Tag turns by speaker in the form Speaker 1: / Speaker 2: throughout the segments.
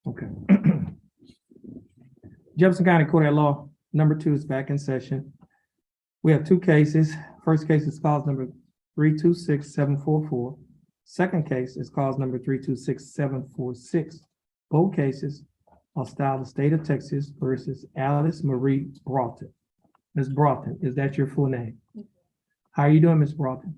Speaker 1: Okay. Jefferson County Court at Law, number 2 is back in session. We have 2 cases. First case is cause number 326744. Second case is cause number 326746. Both cases are styled the state of Texas versus Alice Marie Broughton. Ms. Broughton, is that your full name? How are you doing, Ms. Broughton?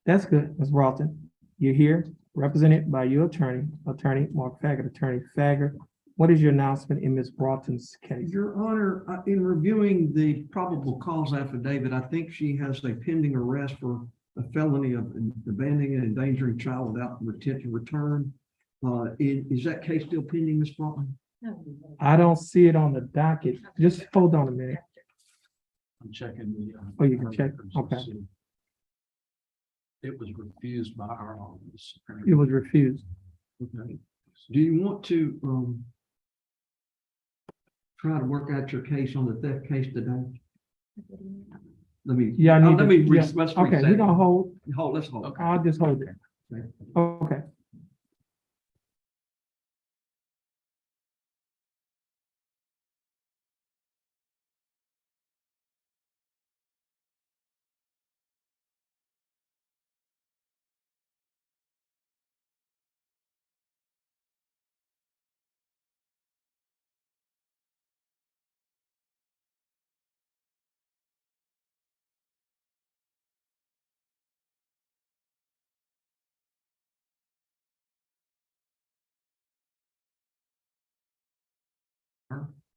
Speaker 1: That's good, Ms. Broughton. You're here represented by your attorney, Attorney Mark Faggett. Attorney Faggett, what is your announcement in Ms. Broughton's case?
Speaker 2: Your Honor, in reviewing the probable cause affidavit, I think she has a pending arrest for a felony of abandoning and endangering child without intent to return. Is that case still pending, Ms. Broughton?
Speaker 1: I don't see it on the docket. Just hold on a minute.
Speaker 3: I'm checking the.
Speaker 1: Oh, you can check?
Speaker 3: records to
Speaker 1: Okay.
Speaker 3: see. It was refused by our office.
Speaker 1: It was refused.
Speaker 2: Okay. Do you want to try to work out your case on the theft case today? Let me.
Speaker 1: Yeah, I need
Speaker 2: let me
Speaker 1: to, yeah.
Speaker 2: let's
Speaker 1: Okay,
Speaker 2: reset.
Speaker 1: we're gonna hold.
Speaker 2: Let's hold.
Speaker 3: Okay.
Speaker 1: I'll just hold it.
Speaker 2: Okay.
Speaker 1: Okay.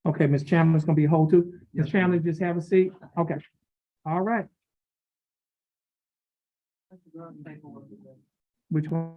Speaker 1: Okay, Ms. Chandler's gonna be hold too. Ms.
Speaker 2: Yes,
Speaker 1: Chandler, just have a seat. Okay. All right. Which one?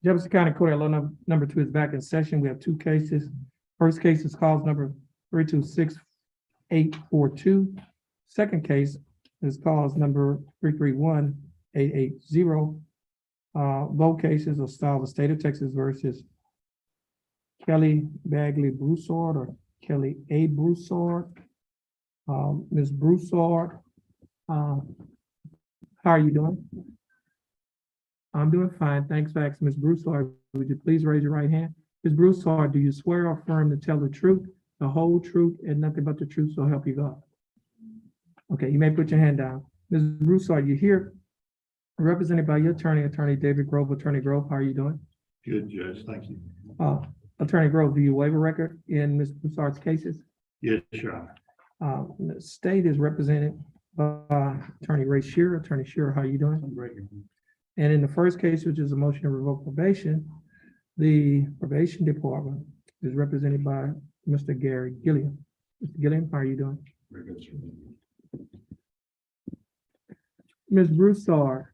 Speaker 1: Jefferson County Court at law number 2 is back in session. We have two cases. First case is cause number 326-842. Second case is cause number 331-880. Both cases are styled the state of Texas versus Kelly Bagley Broussard or Kelly A. Broussard. Ms. Broussard, how are you doing? I'm doing fine. Thanks for asking. Ms. Broussard, would you please raise your right hand? Ms. Broussard, do you swear or affirm to tell the truth, the whole truth, and nothing but the truth, so help you God? Okay, you may put your hand down. Ms. Broussard, you're here represented by your attorney, Attorney David Grove. Attorney Grove, how are you doing?
Speaker 4: Good, Judge, thank you.
Speaker 1: Attorney Grove, do you waive a record in Ms. Broussard's cases?
Speaker 4: Yes, Your Honor.
Speaker 1: The state is represented by Attorney Ray Shearer. Attorney Shearer, how are you doing?
Speaker 4: I'm great.
Speaker 1: And in the first case, which is a motion to revoke probation, the probation department is represented by Mr. Gary Gilliam. Mr. Gilliam, how are you doing?
Speaker 4: Very good, sir.
Speaker 1: Ms. Broussard,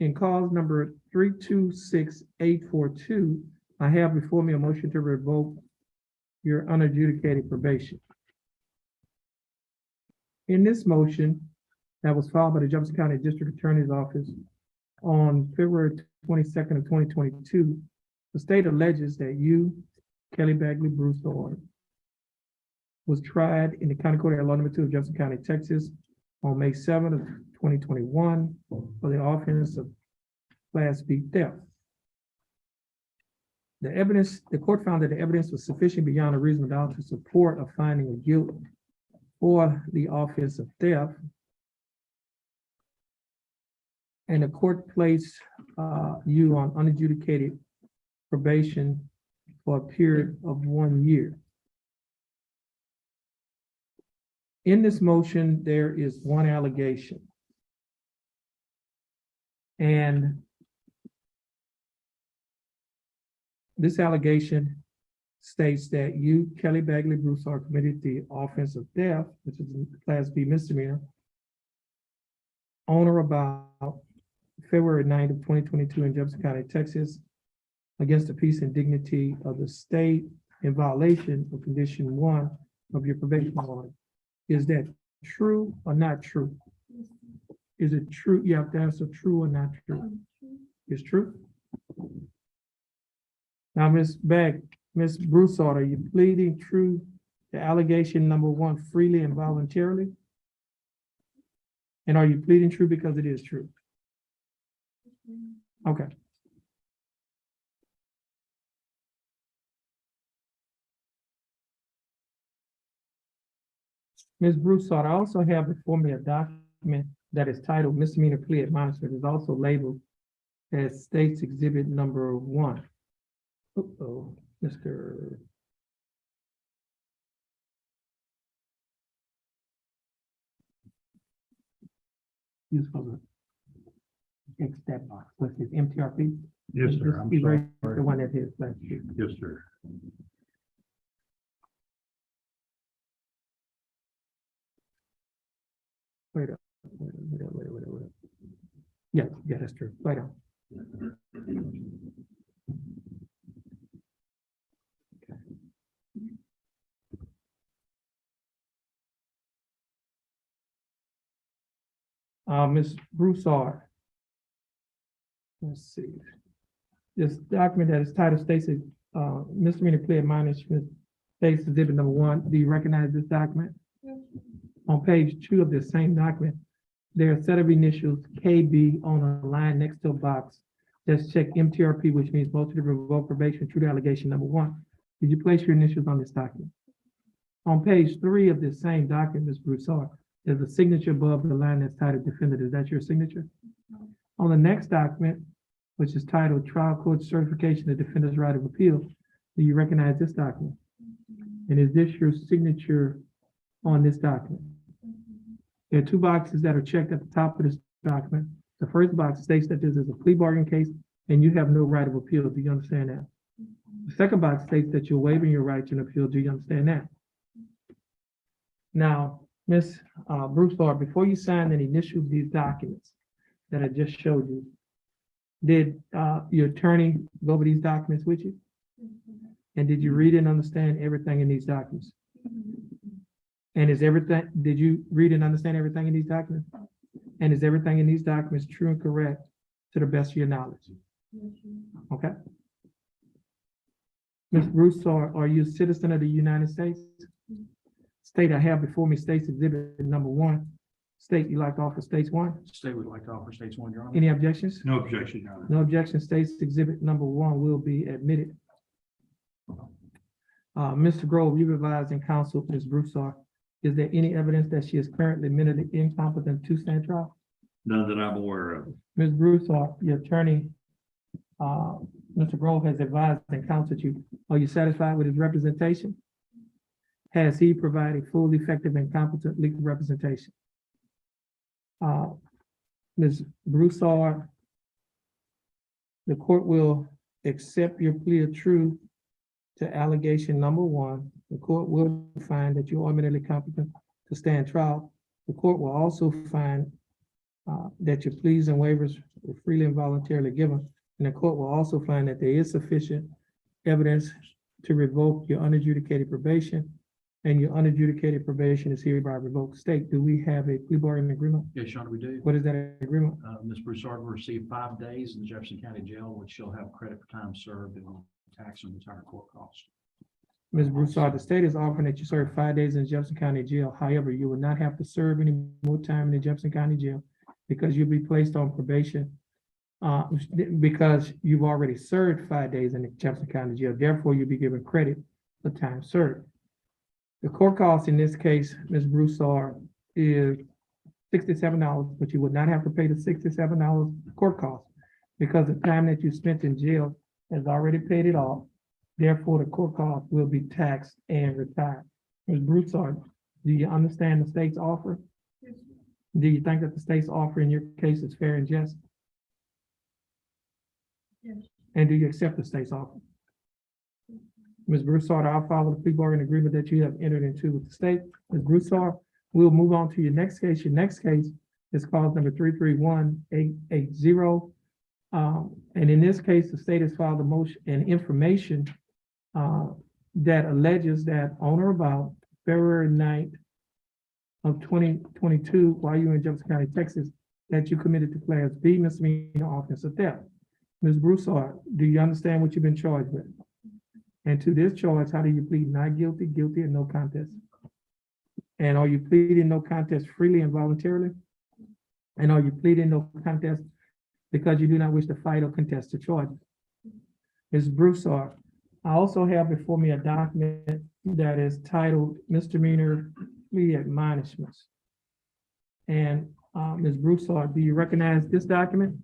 Speaker 1: in cause number 326-842, I have before me a motion to revoke your unadjudicated probation. In this motion that was filed by the Jefferson County District Attorney's Office on February 22nd of 2022, the state alleges that you, Kelly Bagley Broussard, was tried in the County Court at Law number 2 of Jefferson County, Texas on May 7th of 2021 for the offense of Class B theft. The court found that the evidence was sufficient beyond a reasonable doubt to support a finding of guilt for the offense of theft. And the court placed you on unadjudicated probation for a period of 1 year. In this motion, there is one allegation. And this allegation states that you, Kelly Bagley Broussard, committed the offense of theft, which is a Class B misdemeanor, on or about February 9th of 2022 in Jefferson County, Texas, against the peace and dignity of the state in violation of condition 1 of your probation order. Is that true or not true? Is it true? You have to answer true or not true. It's true. Now, Ms. Broussard, are you pleading true to allegation number 1 freely and voluntarily? And are you pleading true because it is true? Okay. Ms. Broussard, I also have before me a document that is titled Misdemeanor Plea Admonishment. It's also labeled as State's Exhibit number 1. Uh-oh, Mr. You're supposed to X that box. What's his MTRP?
Speaker 4: Yes, sir, I'm
Speaker 1: He raised
Speaker 4: sorry.
Speaker 1: the one that is last year.
Speaker 4: Yes, sir.
Speaker 1: Wait up. Yeah, that's true. Wait up. Ms. Broussard. Let's see. This document that is titled State's Misdemeanor Plea Admonishment, State's Exhibit number 1. Do you recognize this document? Yes. On page 2 of this same document, there are a set of initials KB on a line next to a box. Just check MTRP, which means motion to revoke probation, true to allegation number 1. Did you place your initials on this document? On page 3 of this same document, Ms. Broussard, There's a signature above the line that's titled defendant. Is that your signature? On the next document, which is titled Trial Court Certification of Defendant's Right of Appeal, do you recognize this document? And is this your signature on this document? There are two boxes that are checked at the top of this document. The first box states that this is a plea bargain case and you have no right of appeal. Do you understand that? The second box states that you're waiving your right to an appeal. Do you understand that? Now, Ms. Broussard, before you signed and initialed these documents that I just showed you, did your attorney go over these documents with you? And did you read and understand everything in these documents? And did you read and understand everything in these documents? And is everything in these documents true and correct to the best of your knowledge? Okay. Ms. Broussard, are you a citizen of the United States? State I have before me states exhibit number 1. State you like to offer states 1.
Speaker 3: State would like to offer states 1, Your Honor.
Speaker 1: Any objections?
Speaker 4: No objection, Your Honor.
Speaker 1: No objection. States exhibit number 1 will be admitted. Mr. Grove, you've advised in counsel, Ms. Broussard, is there any evidence that she is currently mentally incompetent to stand trial?
Speaker 4: None that I'm aware of.
Speaker 1: Ms. Broussard, your attorney, Mr. Grove has advised and counseled you. Are you satisfied with his representation? Has he provided full, effective, and competent legal representation? Ms. Broussard, the court will accept your plea of truth to allegation number 1. The court will find that you are mentally competent to stand trial. The court will also find that your pleas and waivers were freely and voluntarily given. And the court will also find that there is sufficient evidence to revoke your unadjudicated probation, and your unadjudicated probation is hereby revoked. State, do we have a plea bargaining agreement?
Speaker 3: Yes, Your Honor, we do.
Speaker 1: What is that agreement?
Speaker 3: Ms. Broussard will receive 5 days in the Jefferson County Jail, which she'll have credit for time served and will tax on the entire court cost.
Speaker 1: Ms. Broussard, the state is offering that you serve 5 days in Jefferson County Jail. However, you will not have to serve any more time in the Jefferson County Jail because you'll be placed on probation because you've already served 5 days in the Jefferson County Jail. Therefore, you'll be given credit for time served. The court cost in this case, Ms. Broussard, is $67, but you would not have to pay the $67 court cost because the time that you spent in jail has already paid it off. Therefore, the court cost will be taxed and retired. Ms. Broussard, do you understand the state's offer? Do you think that the state's offer in your case is fair and just?
Speaker 5: Yes.
Speaker 1: And do you accept the state's offer? Ms. Broussard, I'll follow the plea bargaining agreement that you have entered into with the state. Ms. Broussard, we'll move on to your next case. Your next case is cause number 331880. And in this case, the state has filed a motion and information that alleges that on or about February 9th of 2022, while you were in Jefferson County, Texas, that you committed to Class B misdemeanor offense of theft. Ms. Broussard, do you understand what you've been charged with? And to this charge, how do you plead? Not guilty, guilty, and no contest? And are you pleading no contest freely and voluntarily? And are you pleading no contest because you do not wish to fight or contest the charges? Ms. Broussard, I also have before me a document that is titled Misdemeanor Plea Admonishments. And Ms. Broussard, do you recognize this document?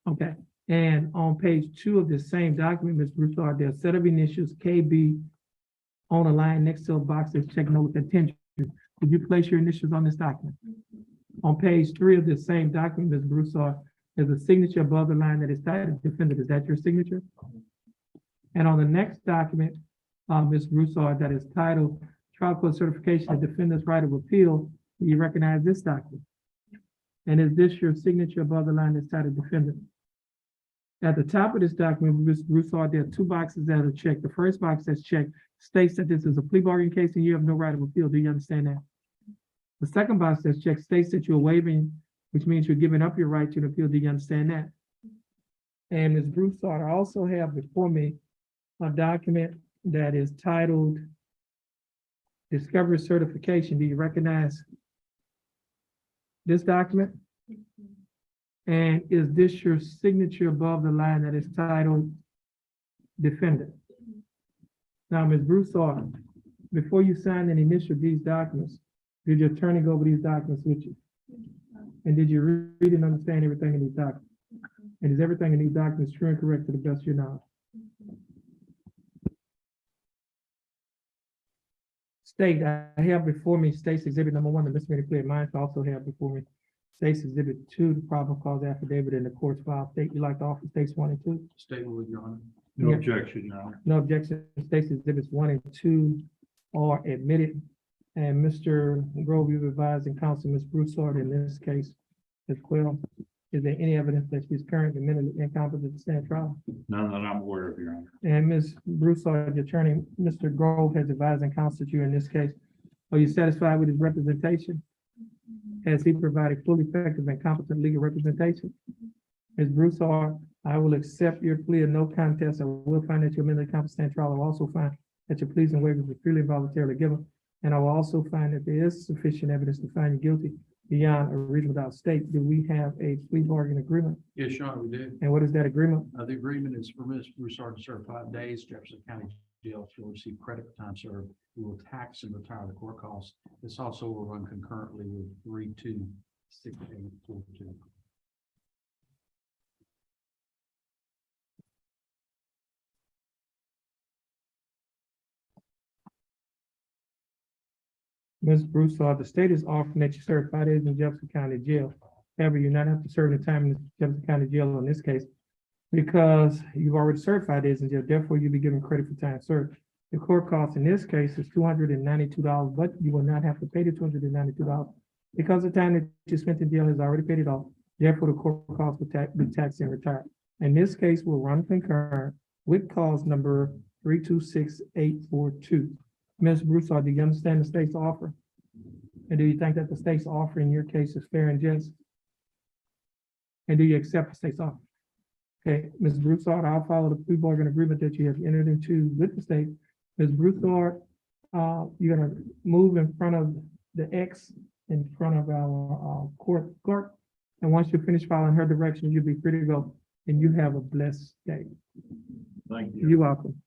Speaker 1: Okay. And on page 2 of this same document, Ms. Broussard, there's a set of initials KB on a line next to a box that's checked note with attention. Could you place your initials on this document? On page 3 of this same document, Ms. Broussard, there's a signature above the line that is titled defendant. Is that your signature? And on the next document, Ms. Broussard, that is titled Trial Court Certification of Defendant's Right of Appeal, do you recognize this document? And is this your signature above the line that's titled defendant? At the top of this document, Ms. Broussard, there are 2 boxes that are checked. The first box that's checked states that this is a plea bargain case and you have no right of appeal. Do you understand that? The second box that's checked states that you're waiving, which means you're giving up your right to an appeal. Do you understand that? And Ms. Broussard, I also have before me a document that is titled Discovery Certification. Do you recognize this document? And is this your signature above the line that is titled defendant? Now, Ms. Broussard, before you signed and initialed these documents, did your attorney go over these documents with you? And did you read and understand everything in these documents? And is everything in these documents true and correct to the best of your knowledge? State, I have before me State's Exhibit number 1, the misdemeanor clear minds. I also have before me State's Exhibit 2, the probable cause affidavit in the court's file. State, you like to offer States 1 and 2?
Speaker 3: State will, Your Honor.
Speaker 4: No
Speaker 1: Yeah.
Speaker 4: objection, Your Honor.
Speaker 1: No objection. State's Exhibits 1 and 2 are admitted. And Mr. Grove, you've advised and counsel Ms. Broussard in this case as well. Is there any evidence that she's currently mentally incompetent to stand trial?
Speaker 4: None that I'm aware of, Your Honor.
Speaker 1: And Ms. Broussard, your attorney, Mr. Grove has advised and counseled you in this case. Are you satisfied with his representation? Has he provided fully effective and competent legal representation? Ms. Broussard, I will accept your plea of no contest. I will find that you're mentally competent to stand trial. I will also find that your pleas and waivers were freely and voluntarily given. And I will also find that there is sufficient evidence to find you guilty beyond a reasonable doubt. State, do we have a plea bargain agreement?
Speaker 3: Yes, Your Honor, we do.
Speaker 1: And what is that agreement?
Speaker 3: The agreement is for Ms. Broussard to serve 5 days, Jefferson County Jail. She'll receive credit for time served. We will tax and retire the court costs. This also will run concurrently with 326842.
Speaker 1: Ms. Broussard, the state is offering that you serve 5 days in Jefferson County Jail. However, you not have to serve the time in Jefferson County Jail in this case because you've already served 5 days in jail. Therefore, you'll be given credit for time served. The court cost in this case is $292, but you will not have to pay the $292 because the time that you spent in jail has already paid it off. Therefore, the court cost will be taxed and retired. In this case, will run concurrent with cause number 326842. Ms. Broussard, do you understand the state's offer? And do you think that the state's offer in your case is fair and just? And do you accept the state's offer? Okay, Ms. Broussard, I'll follow the plea bargain agreement that you have entered into with the state. Ms. Broussard, you're gonna move in front of the X in front of our court clerk. And once you finish following her directions, you'll be free to go. And you have a blessed day.
Speaker 4: Thank you.
Speaker 1: You're welcome.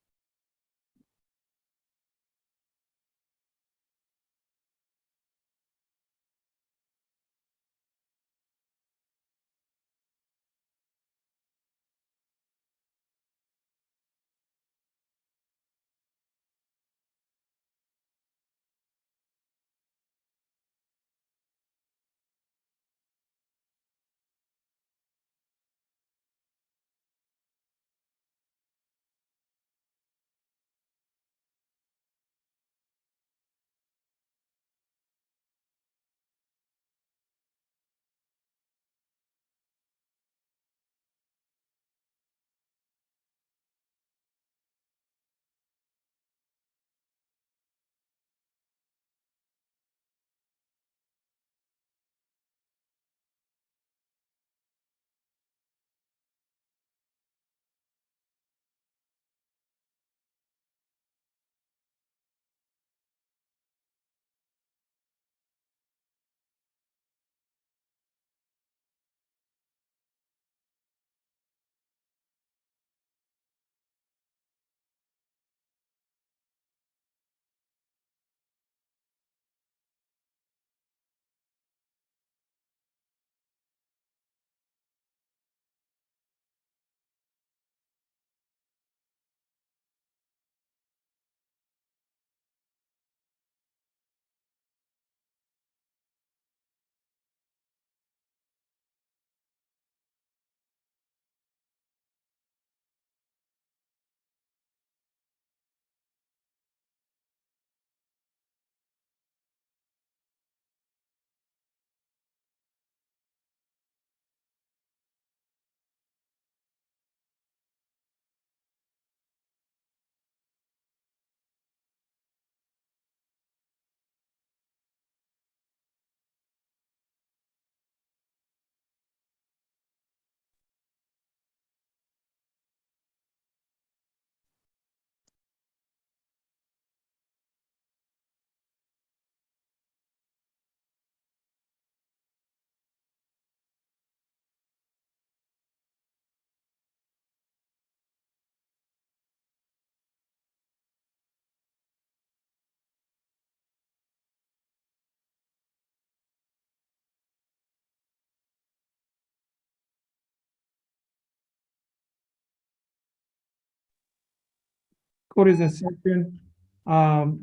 Speaker 1: Court is in session. Cause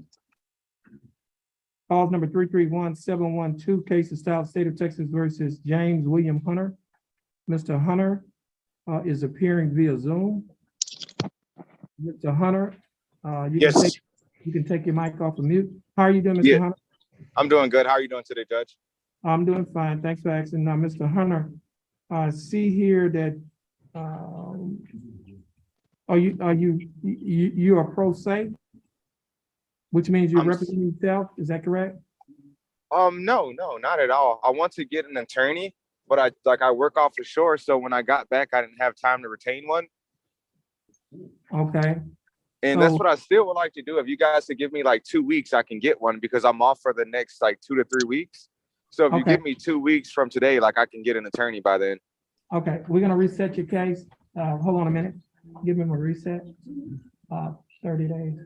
Speaker 1: number 331-712, case of style State of Texas versus James William Hunter. Mr. Hunter is appearing via Zoom. Mr. Hunter, you can
Speaker 5: Yes,
Speaker 1: take your mic off of mute. How are you doing, Mr.
Speaker 5: Yeah.
Speaker 1: Hunter?
Speaker 5: I'm doing good. How are you doing today, Judge?
Speaker 1: I'm doing fine. Thanks for asking. Now, Mr. Hunter, I see here that you are pro se, which means you're
Speaker 5: I'm s-
Speaker 1: representing yourself. Is that correct?
Speaker 5: No, not at all. I want to get an attorney, but I work off the shore, so when I got back, I didn't have time to retain one.
Speaker 1: Okay.
Speaker 5: And that's
Speaker 1: So-
Speaker 5: what I still would like to do. If you guys could give me like 2 weeks, I can get one because I'm off for the next like 2 to 3 weeks. So if you
Speaker 1: Okay.
Speaker 5: give me 2 weeks from today, like I can get an attorney by then.
Speaker 1: Okay, we're gonna reset your case. Hold on a minute. Give him a reset. 30 days.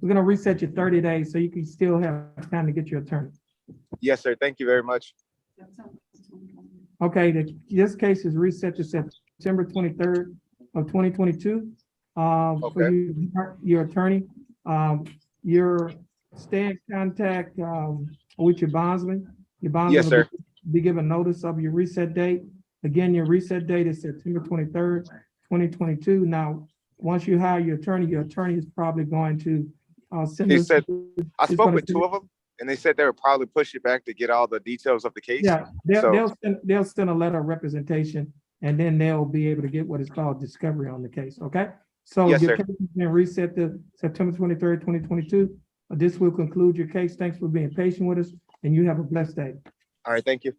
Speaker 1: We're gonna reset your 30 days so you can still have time to get your attorney.
Speaker 5: Yes, sir. Thank you very much.
Speaker 1: Okay, this case is reset to September 23rd of 2022. For
Speaker 5: Okay.
Speaker 1: you, your attorney, your stay in contact with your bondsman. Your bondsman
Speaker 5: Yes, sir.
Speaker 1: will be given notice of your reset date. Again, your reset date is September 23rd, 2022. Now, once you hire your attorney is probably going to send
Speaker 5: He
Speaker 1: us.
Speaker 5: said, I
Speaker 1: it's
Speaker 5: spoke
Speaker 1: gonna
Speaker 5: with
Speaker 1: send-
Speaker 5: 2 of them, and they said they would probably push it back to get all the details of the case.
Speaker 1: Yeah,
Speaker 5: So-
Speaker 1: they'll send a letter of representation, and then they'll be able to get what is called discovery on the case, okay? So
Speaker 5: Yes,
Speaker 1: your
Speaker 5: sir.
Speaker 1: case has been reset to September 23rd, 2022. This will conclude your case. Thanks for being patient with us, and you have a blessed day.
Speaker 5: All right, thank you.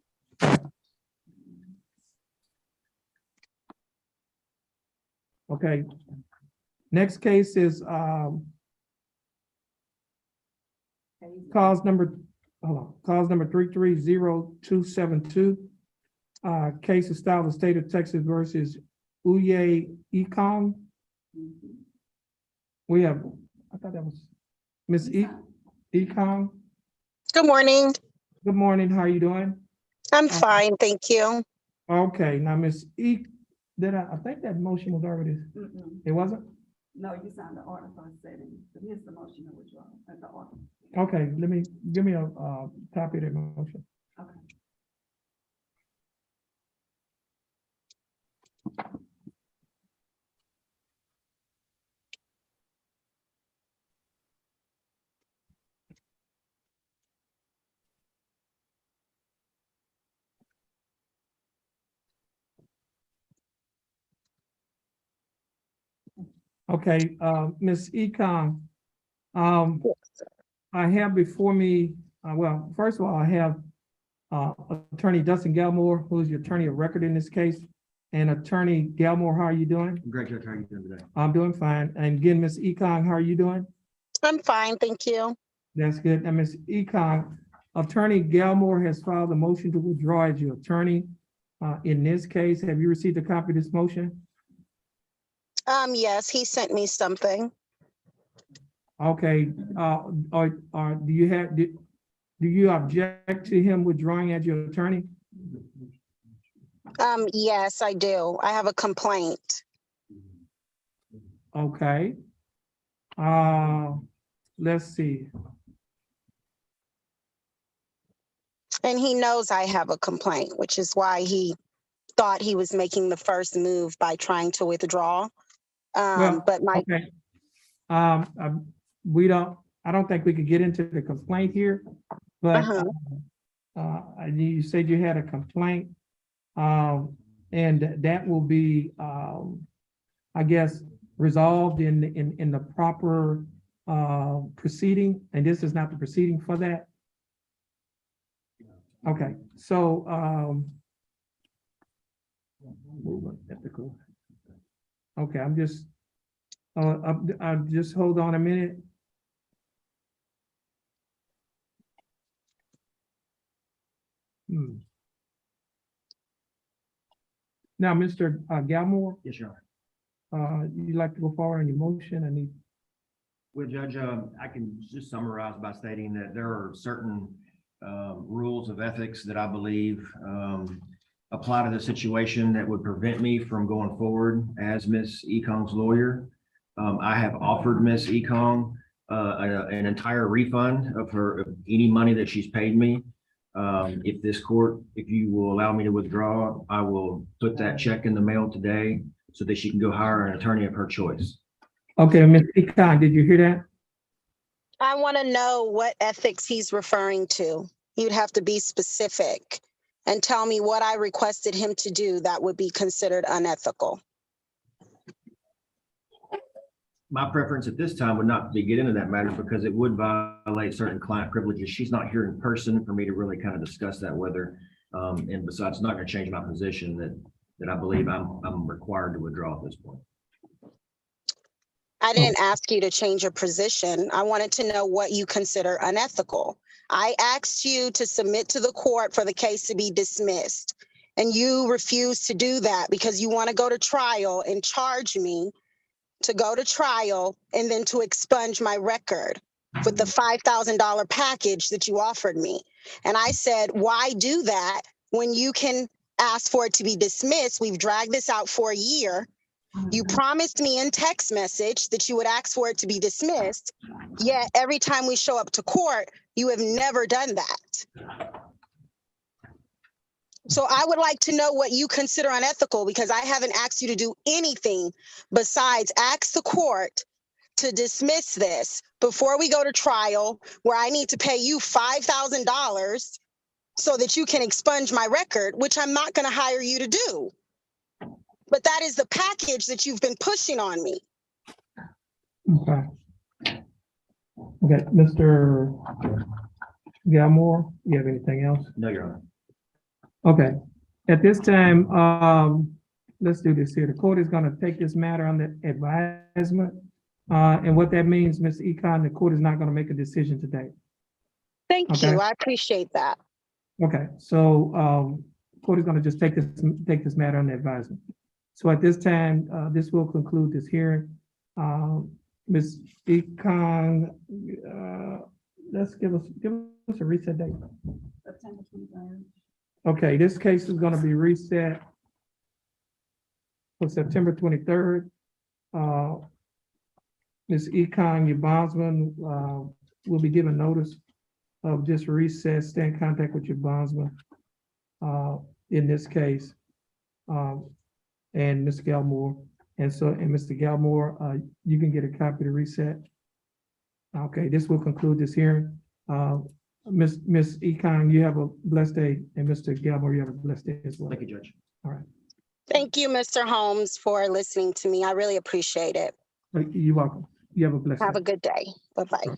Speaker 1: Okay. Next case is cause number 330272. Case of style of State of Texas versus Uye Ekong. We have, I thought that was Miss Ekong.
Speaker 6: Good morning.
Speaker 1: Good morning. How are you doing?
Speaker 6: I'm fine, thank you.
Speaker 1: Okay, now Miss I think that motion was already, it wasn't?
Speaker 7: No, you signed the order for setting, but here's the motion to withdraw at the order.
Speaker 1: Okay, give me a copy of that motion.
Speaker 7: Okay.
Speaker 1: Okay, Ms. Econ, I have before me, well, first of all, I have Attorney Dustin Galmore, who is your attorney of record in this case. And Attorney Galmore, how are you doing?
Speaker 2: Great, Judge. How are you doing today?
Speaker 1: I'm doing fine. And again, Ms. Econ, how are you doing?
Speaker 6: I'm fine, thank you.
Speaker 1: That's good. And Ms. Econ, Attorney Galmore has filed a motion to withdraw as your attorney. In this case, have you received a copy of this motion?
Speaker 6: Yes, he sent me something.
Speaker 1: Okay, or do you object to him withdrawing as your attorney?
Speaker 6: Yes, I do. I have a complaint.
Speaker 1: Okay. Let's see.
Speaker 6: And he knows I have a complaint, which is why he thought he was making the first move by trying to withdraw.
Speaker 1: Well,
Speaker 6: But my,
Speaker 1: okay. I don't think we could get into the complaint here, but you said you had a complaint. And that will be, I guess, resolved in the proper proceeding, and this is not the proceeding for that. Okay, so okay, I'm just hold on a minute. Now, Mr. Galmore,
Speaker 8: Yes, Your Honor.
Speaker 1: you'd like to go forward on your motion? I need.
Speaker 8: Well, Judge, I can just summarize by stating that there are certain rules of ethics that I believe apply to the situation that would prevent me from going forward as Ms. Ekong's lawyer. I have offered Miss Ekong an entire refund of of any money that she's paid me. If this court, if you will allow me to withdraw, I will put that check in the mail today so that she can go hire an attorney of her choice.
Speaker 1: Okay, Ms. Ekan, did you hear that?
Speaker 6: I want to know what ethics he's referring to. You'd have to be specific and tell me what I requested him to do that would be considered unethical.
Speaker 8: My preference at this time would not be get into that matter because it would violate certain client privileges. She's not here in person for me to really kind of discuss that with her. And besides, it's not going to change my position that I believe I'm required to withdraw at this point.
Speaker 6: I didn't ask you to change your position. I wanted to know what you consider unethical. I asked you to submit to the court for the case to be dismissed, and you refused to do that because you want to go to trial and charge me to go to trial and then to expunge my record with the $5,000 package that you offered me. And I said, why do that when you can ask for it to be dismissed? We've dragged this out for a year. You promised me in text message that you would ask for it to be dismissed. Yet every time we show up to court, you have never done that. So I would like to know what you consider unethical because I haven't asked you to do anything besides ask the court to dismiss this before we go to trial, where I need to pay you $5,000 so that you can expunge my record, which I'm not going to hire you to do. But that is the package that you've been pushing on me.
Speaker 1: Okay. Okay, Mr. Gilmore, you have anything else?
Speaker 8: No, Your Honor.
Speaker 1: Okay, at this time, let's do this here. The court is gonna take this matter under advisement. And what that means, Ms. Ekon, the court is not gonna make a decision today.
Speaker 6: Thank
Speaker 1: Okay.
Speaker 6: you. I appreciate that.
Speaker 1: Okay, so, court is gonna just take this matter under advisement. So at this time, this will conclude this hearing. Ms. Ekon, let's give us a reset date.
Speaker 7: September 23rd.
Speaker 1: Okay, this case is gonna be reset for September 23rd. Ms. Ekon, your bondsman, will be given notice of this recess. Stay in contact with your bondsman, in this case. And Mr. Gilmore, and Mr. Gilmore, you can get a copy of the reset. Okay, this will conclude this hearing. Ms. Ekon, you have a blessed day, and Mr. Gilmore, you have a blessed day as well.
Speaker 8: Thank you, Judge.
Speaker 1: All right,
Speaker 6: Thank you, Mr. Holmes, for listening to me. I really appreciate it.
Speaker 1: you're welcome. You have a blessed
Speaker 6: Have
Speaker 1: day.
Speaker 6: a good day. Bye-bye.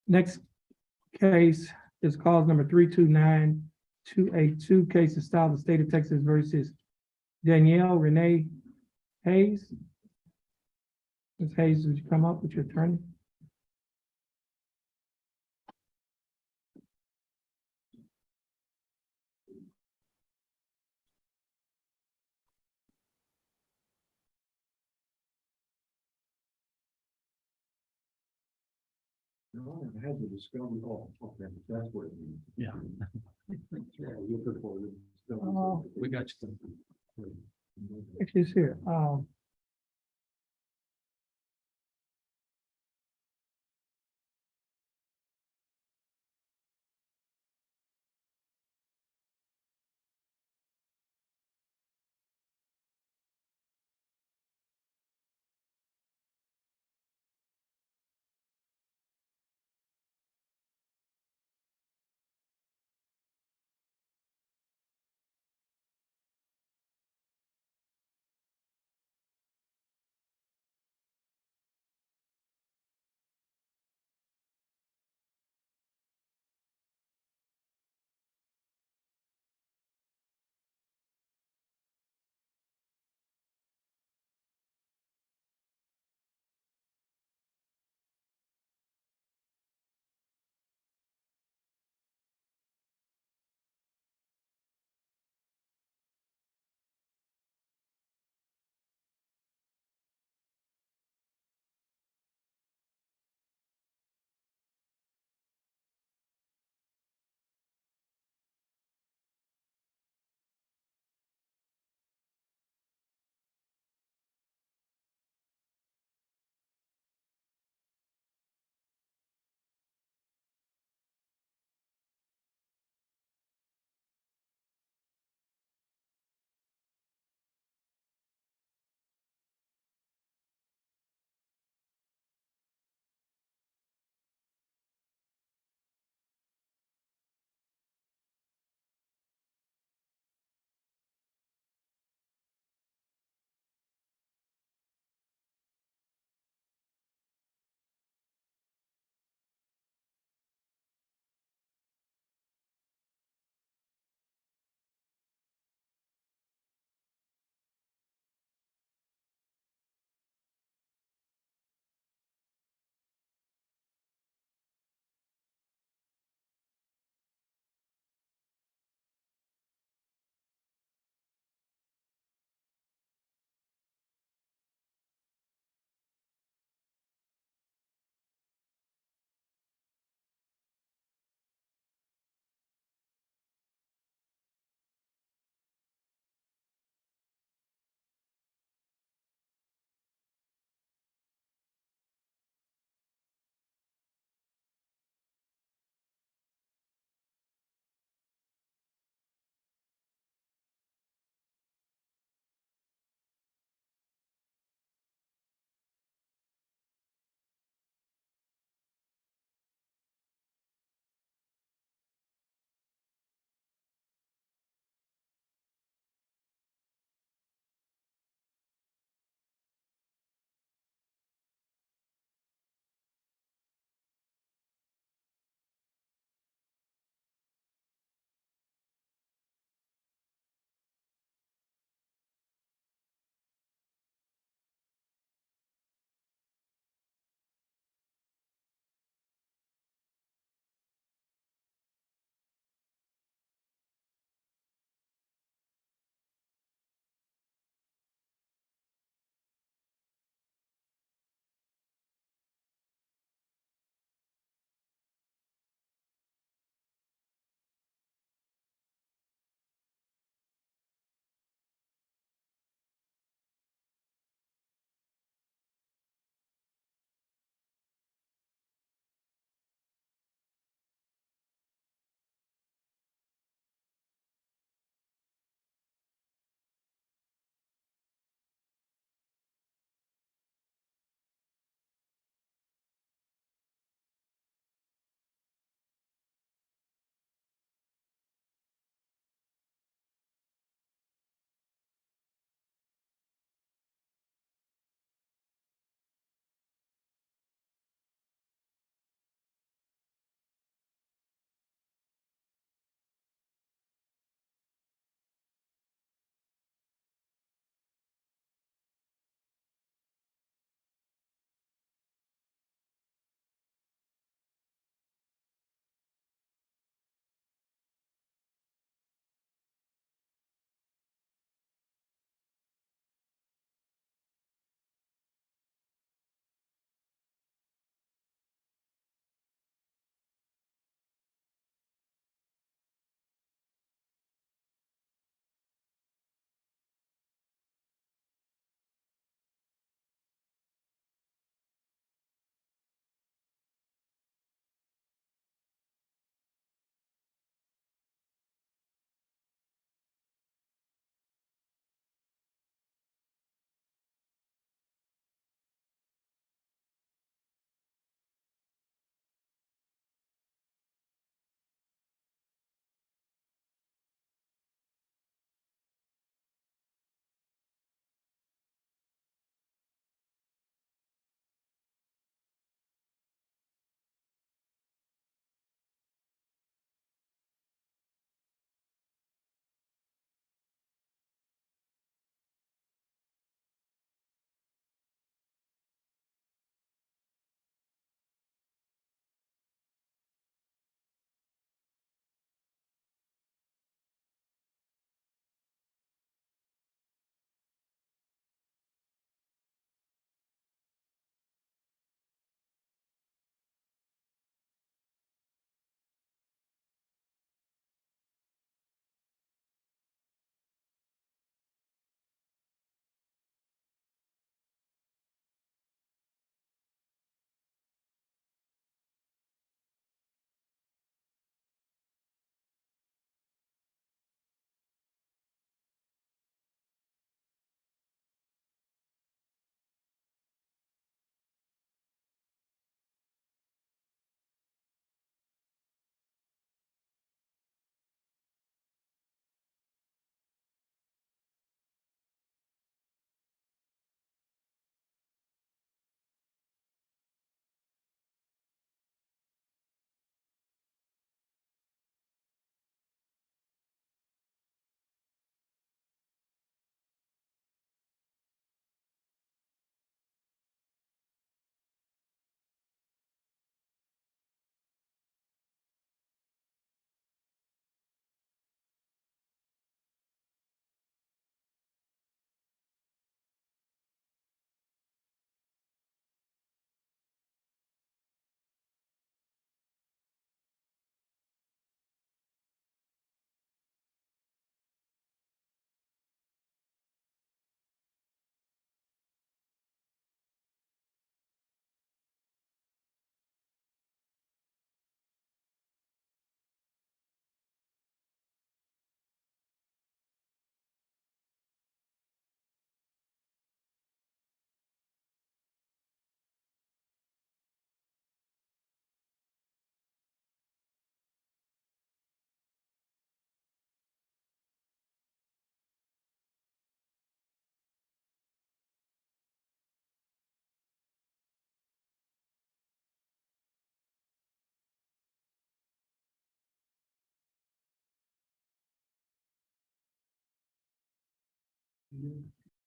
Speaker 1: Next case is cause number 329282. Case is styled the state of Texas versus Danielle Renee Hayes. Ms. Hayes, would you come up with your attorney?
Speaker 2: I had to discover, oh, okay, that's what it means.
Speaker 3: Yeah.
Speaker 2: Yeah, you're good for it.
Speaker 3: We got you.
Speaker 1: She's here.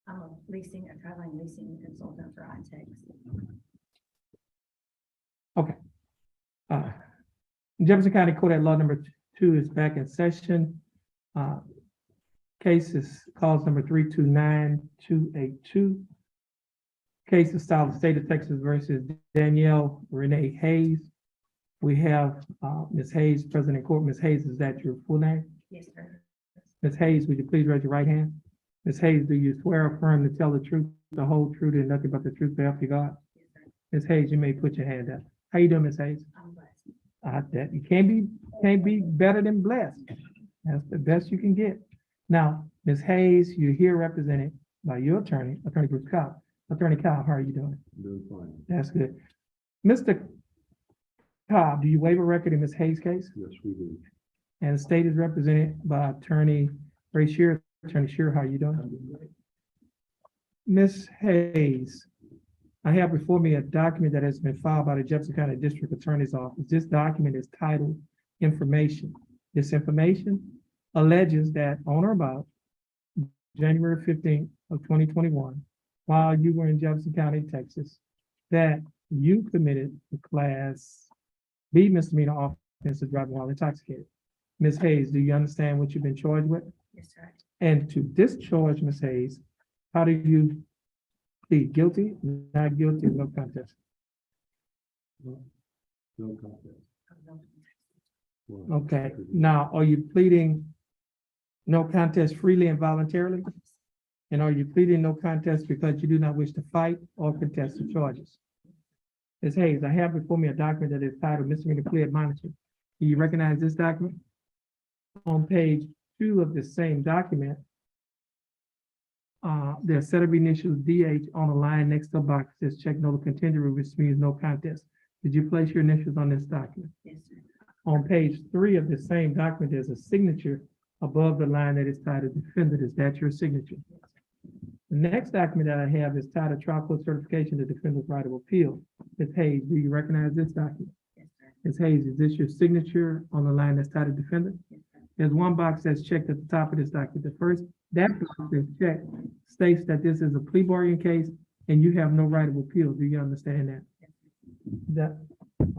Speaker 7: I'm a traveling leasing consultant for iTech.
Speaker 1: Jefferson County Court at Law number 2 is back in session. Case is cause number 329282. Case is style of State of Texas versus Danielle Renee Hayes. We have Ms. Hayes present in court. Ms. Hayes, is that your full name?
Speaker 7: Yes, sir.
Speaker 1: Ms. Hayes, would you please raise your right hand? Ms. Hayes, do you swear or affirm to tell the truth, the whole truth, and nothing but the truth, so help you God?
Speaker 7: Yes, sir.
Speaker 1: Ms. Hayes, you may put your hand up. How you doing, Ms. Hayes?
Speaker 7: I'm blessed.
Speaker 1: That you can't be better than blessed. That's the best you can get. Now, Ms. Hayes, you're here represented by your attorney, Attorney Bruce Cobb. Attorney Cobb, how are you doing?
Speaker 2: Doing fine.
Speaker 1: That's good. Mr. Cobb, do you waive a record in Ms. Hayes' case?
Speaker 2: Yes, we do.
Speaker 1: And the state is represented by Attorney Ray Shearer. Attorney Shearer, how are you doing? Ms. Hayes, I have before me a document that has been filed by the Jefferson County District Attorney's Office. This document is titled Information. This information alleges that on or about January 15th of 2021, while you were in Jefferson County, Texas, that you committed the Class B misdemeanor offense of driving while intoxicated. Ms. Hayes, do you understand what you've been charged with?
Speaker 7: Yes, sir.
Speaker 1: And to discharge Ms. Hayes, how do you plead? Guilty, not guilty, no contest?
Speaker 2: No contest.
Speaker 1: Okay, now, are you pleading no contest freely and voluntarily? And are you pleading no contest because you do not wish to fight or contest the charges? Ms. Hayes, I have before me a document that is titled Misdemeanor Plea Admonishment. Do you recognize this document? On page 2 of the same document, there's a set of initials DH on the line next to the box that says check no contingent, which means no contest. Did you place your initials on this document?
Speaker 7: Yes, sir.
Speaker 1: On page 3 of the same document, there's a signature above the line that is titled Defendant. Is that your signature? The next document that I have is titled Trial Court Certification to Defendant's Right of Appeal. Ms. Hayes, do you recognize this document?
Speaker 7: Yes, sir.
Speaker 1: Ms. Hayes, is this your signature on the line that's titled Defendant?
Speaker 7: Yes, sir.
Speaker 1: There's one box that's checked at the top of this document. The first, that box that's checked states that this is a plea bargain case and you have no right of appeal. Do you understand that?
Speaker 7: Yes, sir.
Speaker 1: That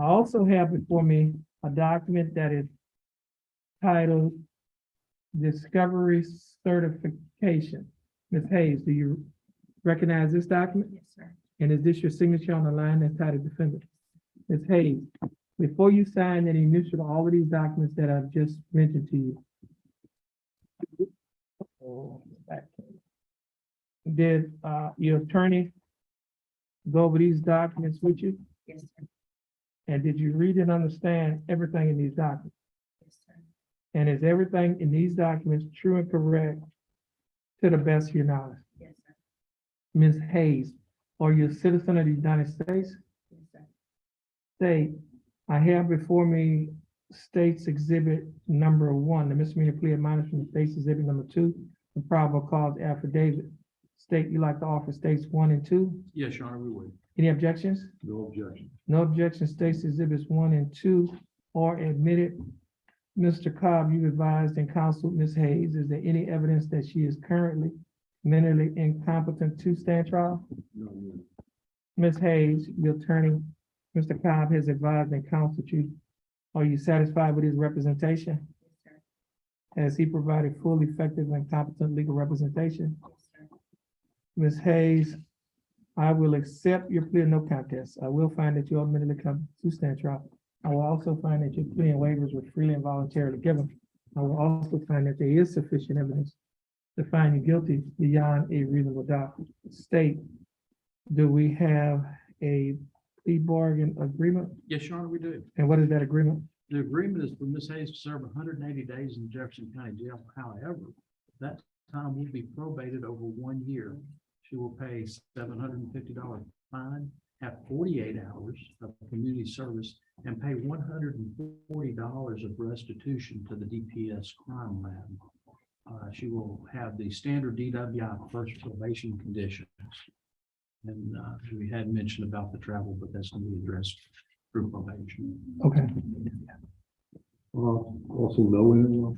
Speaker 1: I also have before me a document that is titled Discovery Certification. Ms. Hayes, do you recognize this document?
Speaker 7: Yes, sir.
Speaker 1: And is this your signature on the line that's titled Defendant? Ms. Hayes, before you sign and initial all of these documents that I've just mentioned to you, did your attorney go over these documents with you?
Speaker 7: Yes, sir.
Speaker 1: And did you read and understand everything in these documents?
Speaker 7: Yes, sir.
Speaker 1: And is everything in these documents true and correct to the best of your knowledge?
Speaker 7: Yes, sir.
Speaker 1: Ms. Hayes, are you a citizen of the United States?
Speaker 7: Yes, sir.
Speaker 1: State, I have before me State's Exhibit number 1, the misdemeanor plea admonishment, State's Exhibit number 2, the probable cause affidavit. State, you like to offer States 1 and 2?
Speaker 3: Yes, Your Honor, we would.
Speaker 1: Any objections?
Speaker 2: No objection.
Speaker 1: No objection. State's Exhibits 1 and 2 are admitted. Mr. Cobb, you advised and counseled Ms. Hayes. Is there any evidence that she is currently mentally incompetent to stand trial?
Speaker 2: No, no.
Speaker 1: Ms. Hayes, your attorney, Mr. Cobb has advised and counseled you. Are you satisfied with his representation?
Speaker 7: Yes, sir.
Speaker 1: Has he provided full, effective, and competent legal representation?
Speaker 7: Yes, sir.
Speaker 1: Ms. Hayes, I will accept your plea of no contest. I will find that you are mentally competent to stand trial. I will also find that your plea and waivers were freely and voluntarily given. I will also find that there is sufficient evidence to find you guilty beyond a reasonable doubt. State, do we have a plea bargain agreement?
Speaker 3: Yes, Your Honor, we do.
Speaker 1: And what is that agreement?
Speaker 3: The agreement is for Ms. Hayes to serve 180 days in Jefferson County Jail. However, that time will be probated over 1 year. She will pay $750 fine, have 48 hours of community service, and pay $140 of restitution to the DPS crime lab. She will have the standard DWI first probation conditions. And we had mentioned about the travel, but that's going to be addressed through probation.
Speaker 1: Okay.
Speaker 2: Also no interval.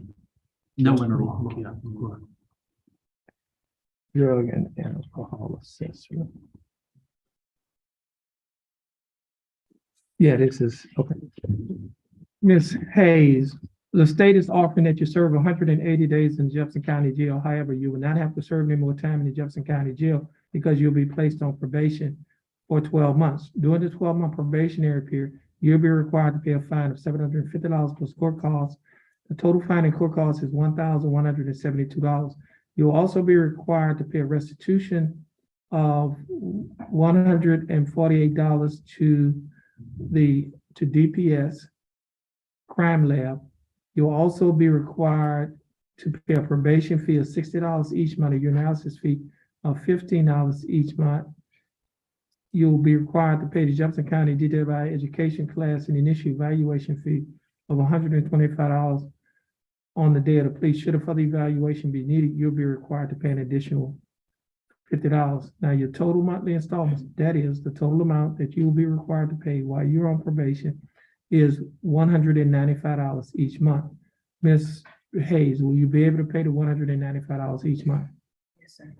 Speaker 3: No interlock, yeah.
Speaker 1: drug and alcohol assessment. Yeah, this is, okay. Ms. Hayes, the state is offering that you serve 180 days in Jefferson County Jail. However, you will not have to serve any more time in the Jefferson County Jail because you'll be placed on probation for 12 months. During the 12-month probationary period, you'll be required to pay a fine of $750 plus court costs. The total fine and court cost is $1,172. You'll also be required to pay a restitution of $148 to DPS Crime Lab. You'll also be required to pay a probation fee of $60 each month, a urinalysis fee of $15 each month. You'll be required to pay the Jefferson County DWI education class and initial evaluation fee of $125 on the day of the plea. Should a further evaluation be needed, you'll be required to pay an additional $50. Now, your total monthly installments, that is the total amount that you will be required to pay while you're on probation, is $195 each month. Ms. Hayes, will you be able to pay the $195 each month?
Speaker 7: Yes, sir.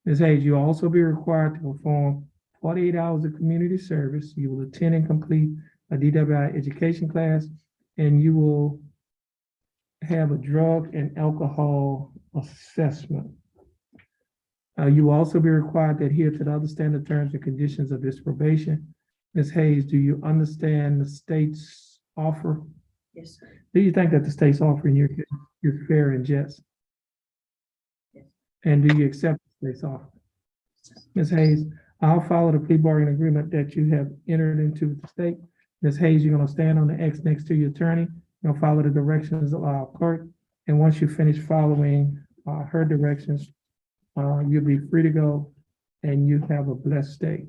Speaker 1: Ms. Hayes, you'll also be required to perform 48 hours of community service. You will attend and complete a DWI education class, and you will have a drug and alcohol assessment. You will also be required to adhere to the other standard terms and conditions of this probation. Ms. Hayes, do you understand the state's offer?
Speaker 7: Yes, sir.
Speaker 1: Do you think that the state's offering you're fair and just?
Speaker 7: Yes.
Speaker 1: And do you accept the state's offer? Ms. Hayes, I'll follow the plea bargaining agreement that you have entered into with the state. Ms. Hayes, you're gonna stand on the X next to your attorney. You're gonna follow the directions of our clerk. And once you finish following her directions, you'll be free to go and you have a blessed day.